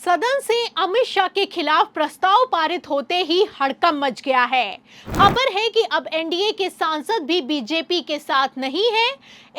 सदन से अमित शाह के खिलाफ प्रस्ताव पारित होते ही हड़कंप मच गया है। खबर है कि अब एनडीए के सांसद भी बीजेपी के साथ नहीं हैं।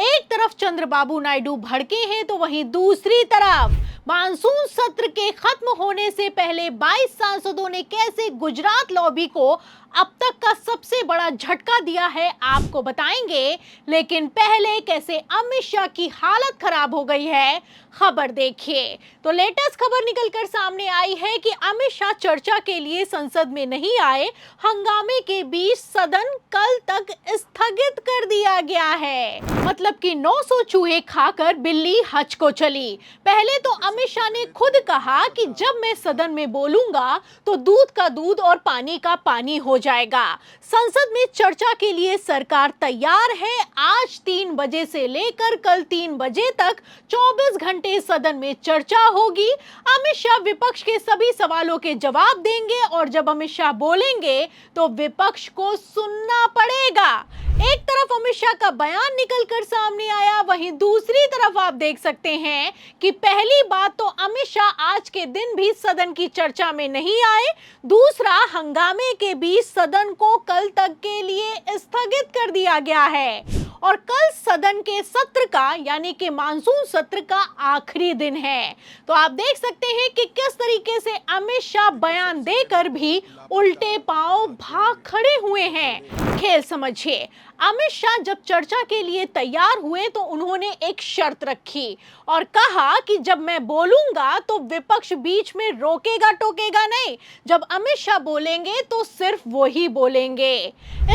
एक तरफ चंद्रबाबू नायडू भड़के हैं तो वहीं दूसरी तरफ मानसून सत्र के खत्म होने से पहले 22 सांसदों ने कैसे गुजरात लॉबी को अब तक का सबसे बड़ा झटका दिया है आपको बताएंगे। लेकिन पहले कैसे अमित शाह की हालत खराब हो गई है, खबर देखिए। तो लेटेस्ट खबर निकलकर सामने आई है कि अमित शाह चर्चा के लिए संसद में नहीं आए। हंगामे के बीच सदन कल तक स्थगित कर दिया गया है। मतलब कि 900 चूहे खाकर बिल्ली हज को चली। पहले तो अमित शाह ने खुद कहा कि जब मैं सदन में बोलूंगा तो दूध का दूध और पानी का पानी हो जाएगा। संसद में चर्चा के लिए सरकार तैयार है। आज 3 बजे से लेकर कल 3 बजे तक 24 घंटे सदन में चर्चा होगी। अमित शाह विपक्ष के सभी सवालों के जवाब देंगे और जब अमित शाह बोलेंगे तो विपक्ष को सुनना पड़ेगा। एक तरफ अमित शाह का बयान निकलकर सामने आया, वहीं दूसरी तरफ आप देख सकते हैं कि पहली बात तो अमित शाह आज के दिन भी सदन की चर्चा में नहीं आए। दूसरा, हंगामे के बीच सदन को कल तक के लिए स्थगित कर दिया गया है और कल सदन के सत्र का यानी कि मानसून सत्र का आखिरी दिन है। तो आप देख सकते हैं कि किस तरीके से अमित शाह बयान देकर भी उल्टे पांव भाग खड़े हुए हैं। खेल समझिए, अमित शाह जब चर्चा के लिए तैयार हुए तो उन्होंने एक शर्त रखी और कहा कि जब मैं बोलूंगा तो विपक्ष बीच में रोकेगा टोकेगा नहीं। जब अमित शाह बोलेंगे तो सिर्फ वो ही बोलेंगे।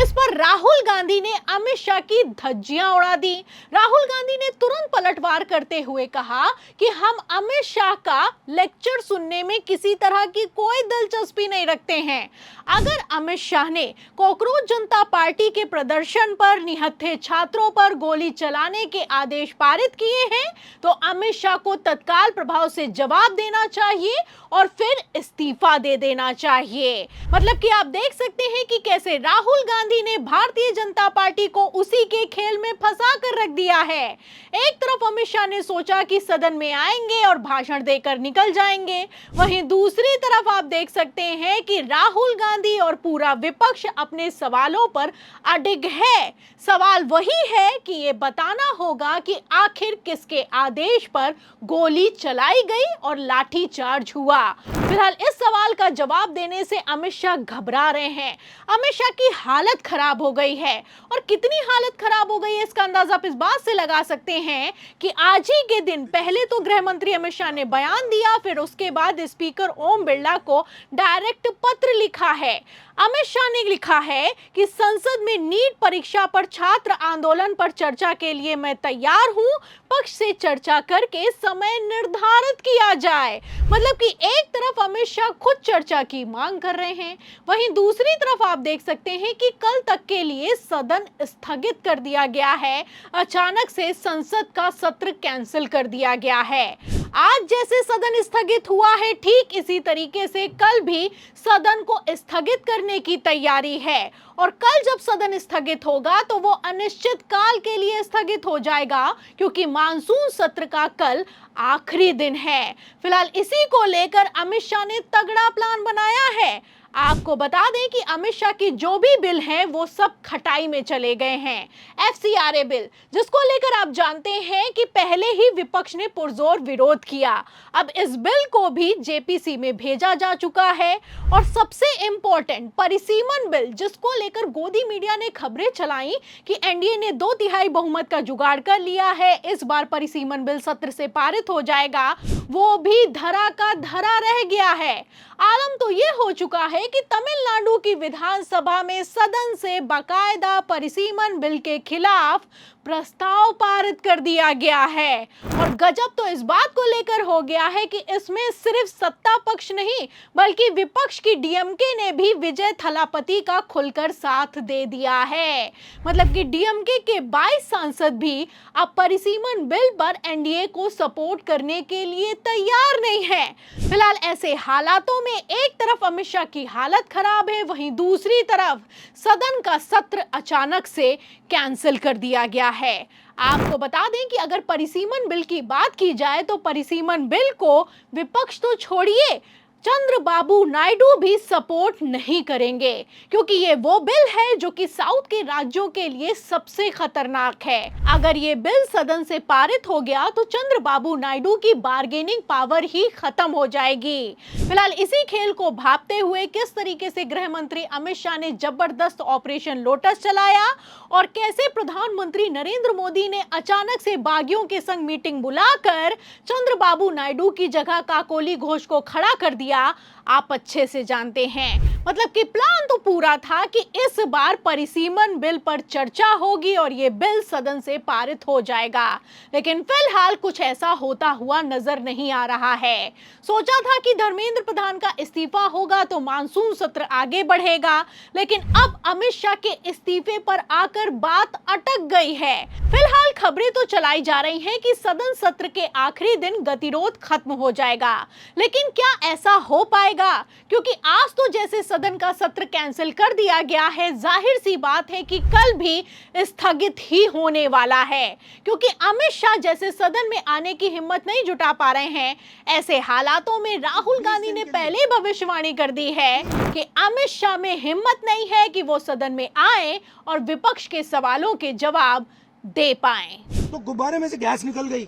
इस पर राहुल गांधी ने अमित शाह की धज्जियां उड़ा दी। राहुल गांधी ने तुरंत पलटवार करते हुए कहा कि हम अमित शाह का लेक्चर सुनने में किसी तरह की कोई दिलचस्पी नहीं रखते हैं। अगर अमित शाह ने कॉकरोच जनता पार्टी के प्रदर्शन पर निहत्थे छात्रों पर गोली चलाने के आदेश पारित किए हैं तो अमित शाह को तत्काल प्रभाव से जवाब देना चाहिए और फिर इस्तीफा दे देना चाहिए। मतलब कि आप देख सकते हैं कि कैसे राहुल गांधी ने भारतीय जनता पार्टी को उसी के खेल में फंसा कर रख दिया है। एक तरफ अमित शाह ने सोचा कि सदन में आएंगे और भाषण देकर निकल जाएंगे, वहीं दूसरी तरफ आप देख सकते हैं कि राहुल गांधी और पूरा विपक्ष अपने सवालों पर अडिग है। सवाल वही है कि ये बताना होगा कि आखिर किसके आदेश पर गोली चलाई गई और लाठीचार्ज हुआ। फिलहाल इस सवाल का जवाब देने से अमित शाह घबरा रहे हैं। अमित शाह की हालत खराब हो गई है और कितनी हालत खराब हो गई है इसका अंदाजा आप इस बात से लगा सकते हैं कि आज ही के दिन पहले तो गृह मंत्री अमित शाह ने बयान दिया, फिर उसके बाद स्पीकर ओम बिरला को डायरेक्ट पत्र लिखा है। अमित शाह ने लिखा है कि संसद में नीट परीक्षा पर छात्र आंदोलन पर चर्चा के लिए मैं तैयार हूं, पक्ष से चर्चा करके समय निर्धारित किया जाए। मतलब कि एक तरफ अमित शाह खुद चर्चा की मांग कर रहे हैं, वहीं दूसरी तरफ आप देख सकते हैं कि कल तक के लिए सदन स्थगित कर दिया गया है। अचानक से संसद का सत्र कैंसिल कर दिया गया है। आज जैसे सदन स्थगित हुआ है ठीक इसी तरीके से कल भी सदन को स्थगित करने की तैयारी है और कल जब सदन स्थगित होगा तो वो अनिश्चित काल के लिए स्थगित हो जाएगा क्योंकि मानसून सत्र का कल आखिरी दिन है। फिलहाल इसी को लेकर अमित शाह ने तगड़ा प्लान बनाया है। आपको बता दें कि अमित शाह की जो भी बिल हैं वो सब खटाई में चले गए हैं। FCRA बिल जिसको लेकर आप जानते हैं कि पहले ही विपक्ष ने पुरजोर विरोध किया, अब इस बिल को भी JPC में भेजा जा चुका है। और सबसे इंपॉर्टेंट परिसीमन बिल जिसको लेकर गोदी मीडिया ने खबरें चलाई कि एनडीए ने 2/3 बहुमत का जुगाड़ कर लिया है, इस बार परिसीमन बिल सत्र से पारित हो जाएगा, वो भी धरा का धरा रह गया है। आलम तो ये हो चुका है कि तमिलनाडु की विधानसभा में सदन से बाकायदा परिसीमन बिल के खिलाफ प्रस्ताव पारित कर दिया गया है और गजब तो इस बात को लेकर हो गया है कि इसमें सिर्फ सत्ता पक्ष नहीं बल्कि विपक्ष की डीएमके ने भी विजय थलापति का खुलकर साथ दे दिया है। मतलब कि डीएमके के 22 सांसद भी अब परिसीमन बिल पर एनडीए को सपोर्ट करने के लिए तैयार नहीं है। फिलहाल ऐसे हालातों में एक तरफ अमित शाह की हालत खराब है, वहीं दूसरी तरफ सदन का सत्र अचानक से कैंसिल कर दिया गया है। आपको बता दें कि अगर परिसीमन बिल की बात की जाए तो परिसीमन बिल को विपक्ष तो छोड़िए, चंद्रबाबू नायडू भी सपोर्ट नहीं करेंगे, क्योंकि ये वो बिल है जो कि साउथ के राज्यों के लिए सबसे खतरनाक है। अगर ये बिल सदन से पारित हो गया तो चंद्रबाबू नायडू की बार्गेनिंग पावर ही खत्म हो जाएगी। फिलहाल इसी खेल को भांपते हुए किस तरीके से गृह मंत्री अमित शाह ने जबरदस्त ऑपरेशन लोटस चलाया और कैसे प्रधानमंत्री नरेंद्र मोदी ने अचानक से बागियों के संग मीटिंग बुलाकर चंद्रबाबू नायडू की जगह काकोली घोष को खड़ा कर दिया, आप अच्छे से जानते हैं। मतलब कि प्लान तो पूरा था कि इस बार परिसीमन बिल पर चर्चा होगी और ये बिल सदन से पारित हो जाएगा, लेकिन फिलहाल कुछ ऐसा होता हुआ नजर नहीं आ रहा है। सोचा था कि धर्मेंद्र प्रधान का इस्तीफा होगा तो मानसून सत्र आगे बढ़ेगा, लेकिन अब अमित शाह के इस्तीफे पर आकर बात अटक गई है। फिलहाल खबरें तो चलाई जा रही हैं कि सदन सत्र के आखिरी दिन गतिरोध खत्म हो जाएगा, लेकिन क्या ऐसा हो पाएगा? क्योंकि आज तो जैसे सदन का सत्र कैंसिल कर दिया गया है, जाहिर सी बात है कि कल भी स्थगित ही होने वाला है, क्योंकि अमित शाह जैसे सदन में आने की हिम्मत नहीं जुटा पा रहे हैं। ऐसे हालातों में राहुल गांधी ने पहले भविष्यवाणी कर दी है कि अमित शाह में हिम्मत नहीं है कि वो सदन में आए और विपक्ष के सवालों के जवाब दे पाए। तो गुब्बारे में से गैस निकल गई,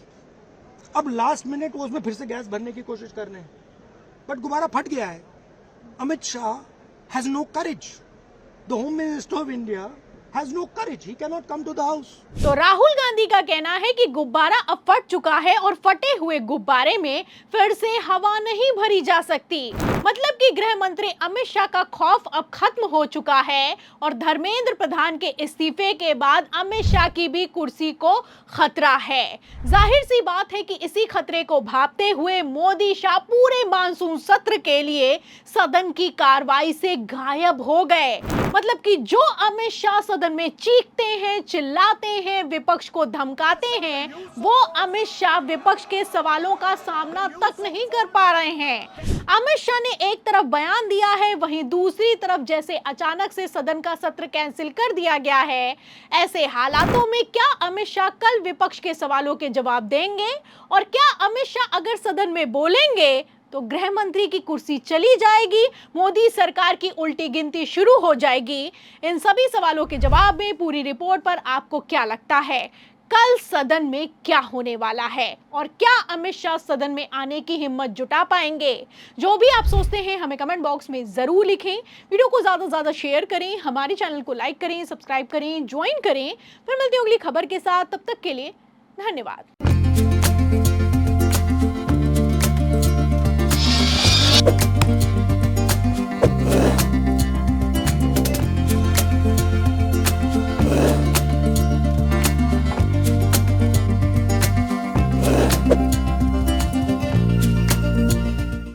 अब लास्ट मिनट वो उसमें फिर से गैस भरने की कोशिश कर रहे हैं, बट गुब्बारा फट गया है। Amit Shah has no courage. The Home Minister of India has no courage. He cannot come to the house. तो राहुल गांधी का कहना है कि गुब्बारा अब फट चुका है और फटे हुए गुब्बारे में फिर से हवा नहीं भरी जा सकती। मतलब कि गृह मंत्री अमित शाह का खौफ अब खत्म हो चुका है और धर्मेंद्र प्रधान के इस्तीफे के बाद अमित शाह की भी कुर्सी को खतरा है। जाहिर सी बात है कि इसी खतरे को भांपते हुए मोदी शाह पूरे मानसून सत्र के लिए सदन की कार्रवाई से गायब हो गए। मतलब कि जो अमित शाह सदन में चीखते हैं, चिल्लाते हैं, विपक्ष को धमकाते हैं, वो अमित शाह विपक्ष के सवालों का सामना तक नहीं कर पा रहे हैं। अमित शाह ने एक तरफ बयान दिया है, वहीं दूसरी तरफ जैसे अचानक से सदन का सत्र कैंसिल कर दिया गया है। ऐसे हालातों में क्या अमित शाह कल विपक्ष के सवालों के जवाब देंगे? और क्या अमित शाह अगर सदन में बोलेंगे तो गृह मंत्री की कुर्सी चली जाएगी, मोदी सरकार की उल्टी गिनती शुरू हो जाएगी? इन सभी सवालों के जवाब में पूरी रिपोर्ट पर आपको क्या लगता है, कल सदन में क्या होने वाला है और क्या अमित शाह सदन में आने की हिम्मत जुटा पाएंगे? जो भी आप सोचते हैं हमें कमेंट बॉक्स में जरूर लिखें। वीडियो को ज्यादा से ज्यादा शेयर करें, हमारे चैनल को लाइक करें, सब्सक्राइब करें, ज्वाइन करें। फिर मिलते हैं अगली खबर के साथ, तब तक के लिए धन्यवाद।